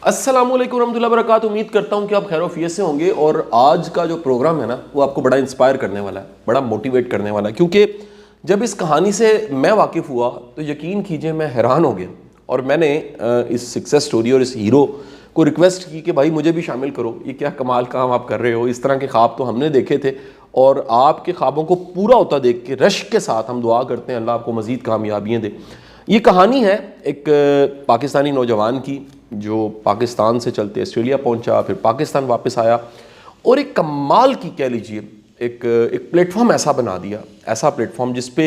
अस्सलामुअलैकुम रहमतुल्लाहि व बरकातहू। उम्मीद करता हूँ कि आप खैर-ओ-आफियत से होंगे और आज का जो प्रोग्राम है ना वो आपको बड़ा इंस्पायर करने वाला है, बड़ा मोटिवेट करने वाला है। क्योंकि जब इस कहानी से मैं वाकिफ़ हुआ तो यकीन कीजिए मैं हैरान हो गया और मैंने इस सक्सेस स्टोरी और इस हीरो को रिक्वेस्ट की कि भाई मुझे भी शामिल करो, ये क्या कमाल काम आप कर रहे हो। इस तरह के ख्वाब तो हमने देखे थे और आपके ख्वाबों को पूरा होता देख के रश के साथ हम दुआ करते हैं अल्लाह आपको मज़ीद कामयाबियाँ दे। ये कहानी है एक पाकिस्तानी नौजवान की जो पाकिस्तान से चलते ऑस्ट्रेलिया पहुंचा, फिर पाकिस्तान वापस आया और एक कमाल की कह लीजिए एक प्लेटफॉर्म ऐसा बना दिया, ऐसा प्लेटफॉर्म जिस पे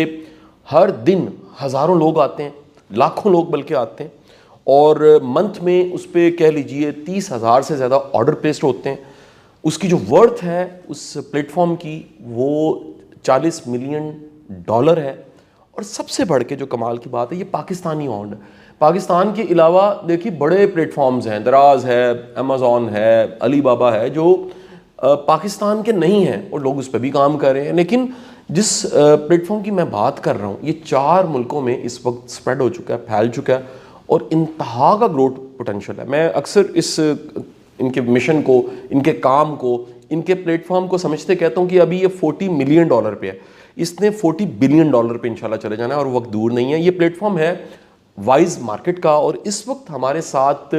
हर दिन हज़ारों लोग आते हैं, लाखों लोग बल्कि आते हैं और मंथ में उस पर कह लीजिए 30,000 से ज़्यादा ऑर्डर प्लेस्ड होते हैं। उसकी जो वर्थ है उस प्लेटफॉर्म की वो $40 मिलियन है। और सबसे बढ़ के जो कमाल की बात है ये पाकिस्तानी ओन्ड। पाकिस्तान के अलावा देखिए बड़े प्लेटफॉर्म्स हैं, दराज है, अमेज़ॉन है, अलीबाबा है, जो पाकिस्तान के नहीं हैं और लोग उस पर भी काम कर रहे हैं। लेकिन जिस प्लेटफॉर्म की मैं बात कर रहा हूँ ये 4 मुल्कों में इस वक्त स्प्रेड हो चुका है, फैल चुका है और इंतहा का ग्रोथ पोटेंशियल है। मैं अक्सर इनके मिशन को, इनके काम को, इनके प्लेटफॉर्म को समझते कहता हूँ कि अभी ये $40 मिलियन पे है, इसने $40 बिलियन पे इंशाल्लाह चले जाना है और वक्त दूर नहीं है। ये प्लेटफॉर्म है वाइज मार्केट का और इस वक्त हमारे साथ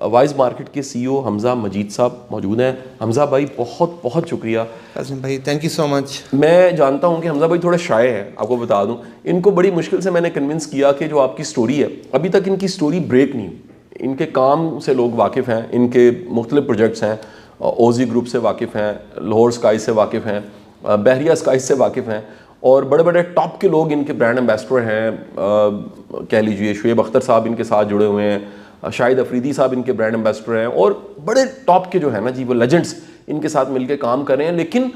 वाइज मार्केट के सीईओ हमजा मजीद साहब मौजूद हैं। हमजा भाई बहुत बहुत शुक्रिया। कासिम भाई थैंक यू सो मच। मैं जानता हूं कि हमजा भाई थोड़े शाय हैं, आपको बता दूं। इनको बड़ी मुश्किल से मैंने कन्विंस किया कि जो आपकी स्टोरी है अभी तक इनकी स्टोरी ब्रेक नहीं हुई। इनके काम से लोग वाकिफ़ हैं, इनके मुख्तलिफ प्रोजेक्ट्स हैं, ओजी ग्रुप से वाकिफ़ हैं, लाहौर स्काई से वाकिफ़ हैं, बहरिया स्काई से वाकिफ़ हैं और बड़े बड़े टॉप के लोग इनके ब्रांड एम्बेसडर हैं। कह लीजिए शुएब अख्तर साहब इनके साथ जुड़े हुए हैं, शाहिद अफरीदी साहब इनके ब्रांड एम्बेसडर हैं और बड़े टॉप के जो है ना जी वो लेजेंड्स इनके साथ मिलकर काम कर रहे हैं। लेकिन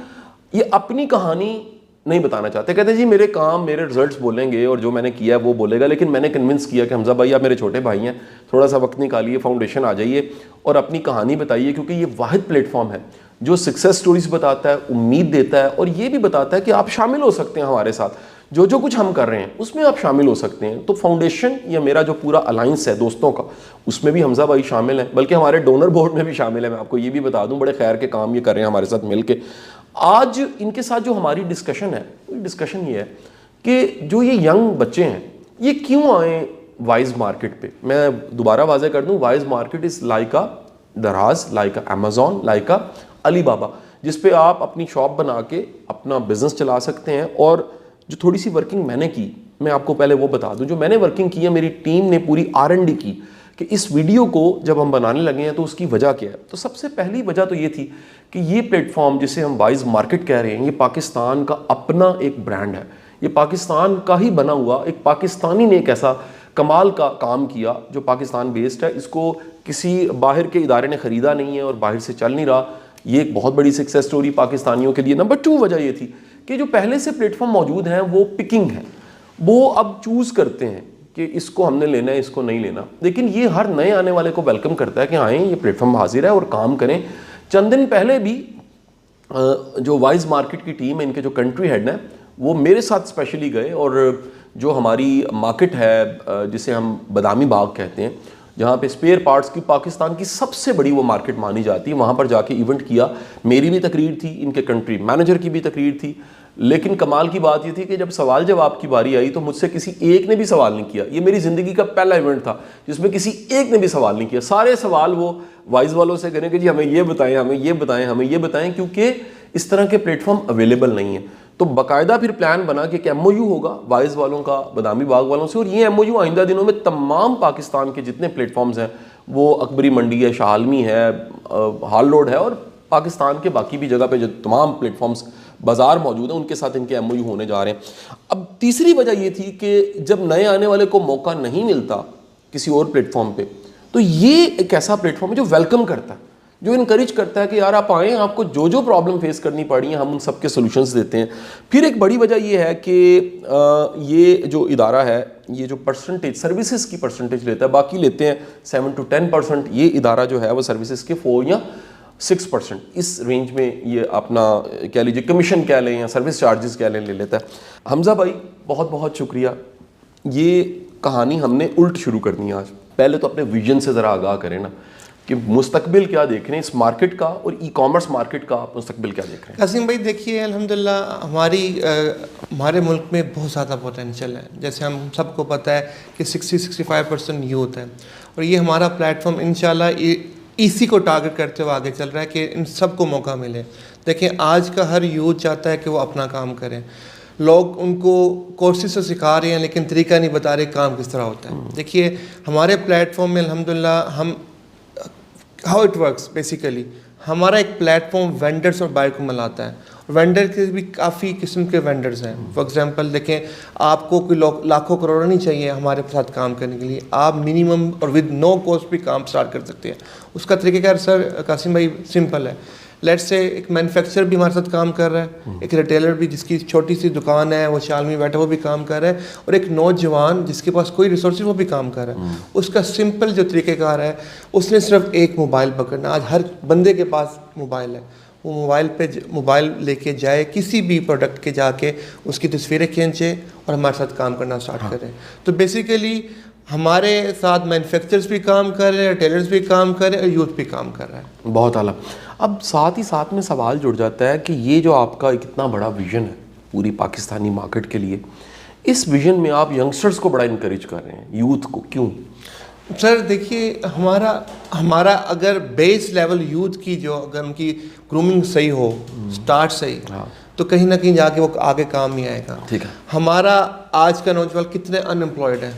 ये अपनी कहानी नहीं बताना चाहते, कहते हैं जी मेरे काम मेरे रिजल्ट्स बोलेंगे और जो मैंने किया है वो बोलेगा। लेकिन मैंने कन्विंस किया कि हमजा भाई आप मेरे छोटे भाई हैं, थोड़ा सा वक्त निकालिए, फाउंडेशन आ जाइए और अपनी कहानी बताइए। क्योंकि ये वाहिद प्लेटफॉर्म है जो सक्सेस स्टोरीज बताता है, उम्मीद देता है और ये भी बताता है कि आप शामिल हो सकते हैं हमारे साथ, जो जो कुछ हम कर रहे हैं उसमें आप शामिल हो सकते हैं। तो फाउंडेशन या मेरा जो पूरा अलायंस है दोस्तों का, उसमें भी हमजा भाई शामिल हैं, बल्कि हमारे डोनर बोर्ड में भी शामिल है। मैं आपको ये भी बता दूं बड़े खैर के काम ये कर रहे हैं हमारे साथ मिल के। आज इनके साथ जो हमारी डिस्कशन है वो डिस्कशन ये है कि जो ये यंग बच्चे हैं ये क्यों आए वाइज मार्केट पे। मैं दोबारा वाज़ेह कर दूं, wise market is like a Daraz, like a Amazon, like a Alibaba, जिस पे आप अपनी शॉप बना के अपना बिजनेस चला सकते हैं। और जो थोड़ी सी वर्किंग मैंने की, मैं आपको पहले वो बता दूं, जो मैंने वर्किंग की है, मेरी टीम ने पूरी R&D की कि इस वीडियो को जब हम बनाने लगे हैं तो उसकी वजह क्या है। तो सबसे पहली वजह तो ये थी कि ये प्लेटफॉर्म जिसे हम वाइज मार्केट कह रहे हैं ये पाकिस्तान का अपना एक ब्रांड है। ये पाकिस्तान का ही बना हुआ, एक पाकिस्तानी ने एक ऐसा कमाल का काम किया जो पाकिस्तान बेस्ड है। इसको किसी बाहर के इदारे ने ख़रीदा नहीं है और बाहर से चल नहीं रहा। ये एक बहुत बड़ी सक्सेस स्टोरी पाकिस्तानियों के लिए। नंबर 2 वजह ये थी कि जो पहले से प्लेटफॉर्म मौजूद हैं वो पिकिंग है, वो अब चूज़ करते हैं कि इसको हमने लेना है, इसको नहीं लेना। लेकिन ये हर नए आने वाले को वेलकम करता है कि आएँ, ये प्लेटफॉर्म हाजिर है और काम करें। चंद दिन पहले भी जो वाइज मार्केट की टीम है, इनके जो कंट्री हेड हैं, वो मेरे साथ स्पेशली गए और जो हमारी मार्केट है जिसे हम बादामी बाग कहते हैं, जहाँ पे स्पेयर पार्ट्स की पाकिस्तान की सबसे बड़ी वो मार्केट मानी जाती है, वहाँ पर जाके इवेंट किया। मेरी भी तकरीर थी, इनके कंट्री मैनेजर की भी तकरीर थी। लेकिन कमाल की बात ये थी कि जब सवाल जवाब की बारी आई तो मुझसे किसी एक ने भी सवाल नहीं किया। ये मेरी ज़िंदगी का पहला इवेंट था जिसमें किसी एक ने भी सवाल नहीं किया। सारे सवाल वो वाइज वालों से करें कि जी हमें ये बताएं, हमें ये बताएं, हमें ये बताएं, क्योंकि इस तरह के प्लेटफॉर्म अवेलेबल नहीं है। तो बाकायदा फिर प्लान बना कि एक MOU होगा वाइज वालों का बादामी बाग वालों से, और ये MOU आइंदा दिनों में तमाम पाकिस्तान के जितने प्लेटफॉर्म्स हैं, वो अकबरी मंडी है, शाह आलमी है, हाल रोड है और पाकिस्तान के बाकी भी जगह पे जो तमाम प्लेटफॉर्म्स बाज़ार मौजूद हैं उनके साथ इनके MOU होने जा रहे हैं। अब तीसरी वजह ये थी कि जब नए आने वाले को मौका नहीं मिलता किसी और प्लेटफॉर्म पे, तो ये एक ऐसा प्लेटफॉर्म है जो वेलकम करता है, जो इनकरेज करता है कि यार आप आएँ, आपको जो जो प्रॉब्लम फेस करनी पड़ी है हम उन सब के सोल्यूशंस देते हैं। फिर एक बड़ी वजह ये है कि ये जो इदारा है ये जो परसेंटेज सर्विसेज की परसेंटेज लेता है, बाकी लेते हैं 7 to 10%, ये इदारा जो है वो सर्विसेज के 4 या 6% इस रेंज में ये अपना कह लीजिए कमीशन कह लें या सर्विस चार्जेस कह लें ले लेता है। हमजा भाई बहुत बहुत शुक्रिया। ये कहानी हमने उल्ट शुरू करनी है आज। पहले तो अपने विजन से ज़रा आगाह करें ना। कि मुस्तकबिल क्या देख रहे हैं इस मार्केट का और ई कॉमर्स मार्केट का, आप मुस्तकबिल क्या देख रहे हैं? कासिम भाई देखिए, अल्हम्दुलिल्लाह हमारे मुल्क में बहुत ज़्यादा पोटेंशियल है। जैसे हम सबको पता है कि 60-65% यूथ है, और ये हमारा प्लेटफॉर्म इंशाल्लाह इसी को टारगेट करते हुए आगे चल रहा है कि इन सबको मौका मिले। देखिए, आज का हर यूथ चाहता है कि वो अपना काम करें। लोग उनको कोर्सेज से सिखा रहे हैं लेकिन तरीका नहीं बता रहे काम किस तरह होता है। देखिए, हमारे प्लेटफॉर्म में अल्हम्दुलिल्लाह हम हाउ इट वर्क्स बेसिकली, हमारा एक प्लेटफॉर्म वेंडर्स और बायर को मिलाता है। वेंडर के भी काफ़ी किस्म के वेंडर्स हैं। फॉर एग्जांपल देखें, आपको कोई लाखों करोड़ नहीं चाहिए हमारे साथ काम करने के लिए, आप मिनिमम और विद नो कॉस्ट भी काम स्टार्ट कर सकते हैं। उसका तरीक़ेकार सर कासिम भाई सिंपल है। लेट्स से एक मैन्युफैक्चरर भी हमारे साथ काम कर रहा है, एक रिटेलर भी जिसकी छोटी सी दुकान है वो शाल में बैठा वो भी काम कर रहा है, और एक नौजवान जिसके पास कोई रिसोर्सेज वो भी काम कर रहा है। उसका सिंपल जो तरीक़ेकार है, उसने सिर्फ एक मोबाइल पकड़ना। आज हर बंदे के पास मोबाइल है, वो मोबाइल लेके जाए, किसी भी प्रोडक्ट के जाके उसकी तस्वीरें खींचे और हमारे साथ काम करना स्टार्ट करें। तो बेसिकली हमारे साथ मैन्युफैक्चरर्स भी काम कर रहे हैं, रिटेलर्स भी काम कर रहे हैं, और यूथ भी काम कर रहा है। बहुत आला। अब साथ ही साथ में सवाल जुड़ जाता है कि ये जो आपका कितना बड़ा विजन है पूरी पाकिस्तानी मार्केट के लिए, इस विजन में आप यंगस्टर्स को बड़ा इनकरेज कर रहे हैं, यूथ को, क्यों? सर देखिए, हमारा अगर बेस लेवल यूथ की जो अगर उनकी ग्रूमिंग सही हो, स्टार्ट सही, तो कहीं ना कहीं जाके वो आगे काम नहीं आएगा। ठीक है। हमारा आज का नौजवान कितने अनएम्प्लॉयड है,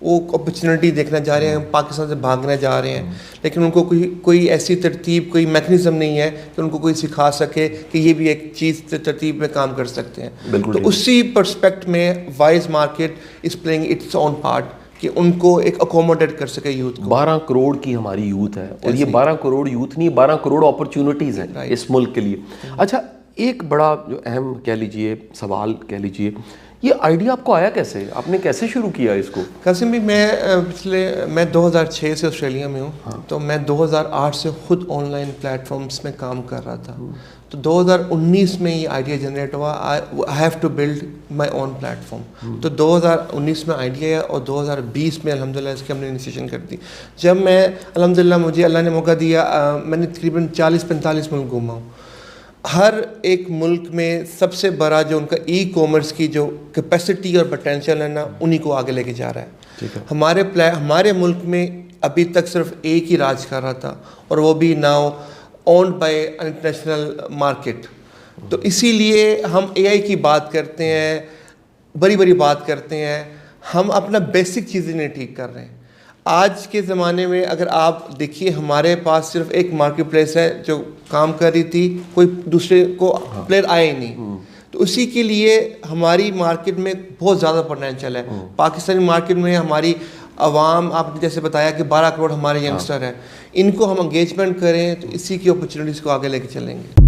वो अपॉर्चुनिटी देखना चाह रहे हैं, पाकिस्तान से भागना चाह रहे हैं, लेकिन उनको कोई ऐसी तरतीब, कोई मैकेनिज्म नहीं है कि उनको कोई सिखा सके कि ये भी एक चीज़ तरतीब में काम कर सकते हैं। तो उसी पर्सपेक्ट में wise market is playing its own part कि उनको एक अकोमोडेट कर सके यूथ को। 12 करोड़ की हमारी यूथ है, और ये 12 करोड़ यूथ नहीं, 12 करोड़ अपॉर्चुनिटीज़ हैं इस मुल्क के लिए। अच्छा, एक बड़ा जो अहम कह लीजिए सवाल कह लीजिए, ये आइडिया आपको आया कैसे? आपने कैसे शुरू किया इसको? कासिम भाई, मैं 2006 से ऑस्ट्रेलिया में हूँ। तो मैं 2008 से खुद ऑनलाइन प्लेटफॉर्म्स में काम कर रहा था। तो 2019 में ये आइडिया जनरेट हुआ, I have to build my own platform. तो 2019 में आइडिया है, और 2020 में अल्हम्दुलिल्लाह इसकी हमने इनिशिएशन कर दी। जब मैं अल्हम्दुलिल्लाह मुझे अल्लाह ने मौका दिया, मैंने तकरीबन 40-45 मुल्क घूमा हूँ। हर एक मुल्क में सबसे बड़ा जो उनका ई कॉमर्स की जो कैपेसिटी और पोटेंशियल है ना, उन्हीं को आगे लेके जा रहा है। ठीक है। हमारे मुल्क में अभी तक सिर्फ एक ही राज कर रहा था, और वो भी now owned by international market. तो इसीलिए हम एआई की बात करते हैं, बड़ी बड़ी बात करते हैं, हम अपना बेसिक चीज़ें नहीं ठीक कर रहे हैं। आज के ज़माने में अगर आप देखिए, हमारे पास सिर्फ एक मार्केट प्लेस है जो काम कर रही थी, कोई दूसरे को प्लेयर आए ही नहीं। तो उसी के लिए हमारी मार्केट में बहुत ज़्यादा पोटेंशियल है। पाकिस्तानी मार्केट में हमारी आवाम, आपने जैसे बताया कि 12 करोड़ हमारे यंगस्टर हैं, इनको हम एंगेजमेंट करें तो इसी की अपॉर्चुनिटीज़ को आगे लेके चलेंगे।